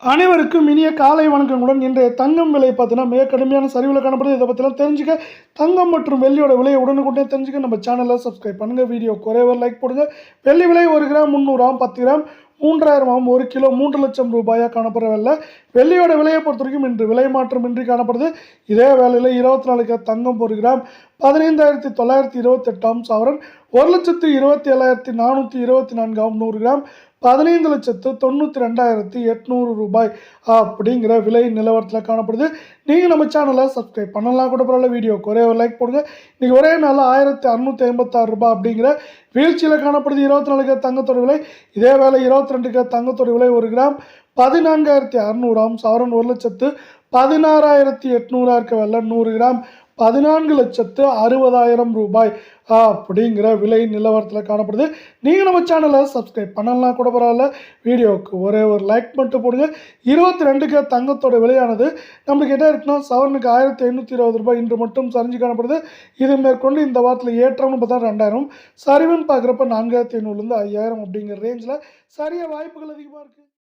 அனைவருக்கும் இனிய காலை வணக்கங்களுடன் இன்றைய தங்கம் விலை பார்த்தீங்கன்னா மிக கடுமையான சரிவில் காணப்படுது. இதை பற்றிலாம் தெரிஞ்சுக்க தங்கம் மற்றும் வெள்ளியோட விலையை உடனுக்குடனே தெரிஞ்சுக்க நம்ம சேனலை சப்ஸ்கிரைப் பண்ணுங்கள். வீடியோ குறைய லைக் போடுங்க. வெள்ளி விலை 1 கிராம் 300 10 கிராம் 3000 1 கிலோ 3 லட்சம் ரூபாயாக காணப்படுற வேலை. வெள்ளியோட விலையை பொறுத்த வரைக்கும் இன்று விலை மாற்றம் இன்றி காணப்படுது. இதே வேலையில் 24 கேரட் தங்கம் 1 கிராம் 15,928 சவரன் 1,27,424 100 கிராம் 15,92,800 ரூபாய் அப்படிங்கிற விலை நிலவரத்தில் காணப்படுது. நீங்கள் நம்ம சேனலை சப்ஸ்கிரைப் பண்ணலாம் கூட பரவாயில்ல. வீடியோ ஒரே ஒரு லைக் போடுங்க. இன்றைக்கி ஒரே நாளில் 1,656 ரூபாய் அப்படிங்கிற வீழ்ச்சியில் காணப்படுது 24 கேரட் தங்கத்தோட விலை. இதே வேலை 22 கேரட் தங்கத்தோட விலை 1 கிராம் 14,600 சவரன் 1,16,800 இருக்க வேலை 100 கிராம் 14,60,000 ரூபாய் அப்படிங்கிற விலை நிலவரத்தில் காணப்படுது. நீங்கள் நம்ம சேனலை சப்ஸ்கிரைப் பண்ணலாம் கூட பரவாயில்ல. வீடியோவுக்கு ஒரே ஒரு லைக் மட்டும் போடுங்க. 22 கேரட் தங்கத்தோட விலையானது நம்மளுக்கு என்ன இருக்குன்னா சவரனுக்கு 1,520 ரூபாய் இன்று மட்டும் சரிஞ்சு காணப்படுது. இது மேற்கொண்டு இந்த வாரத்தில் ஏற்றம்னு பார்த்தா 2,000, சரிவுன்னு பார்க்குறப்ப 4,500 5,000 அப்படிங்கிற ரேஞ்சில் சரிய வாய்ப்புகள் அதிகமாக இருக்குது.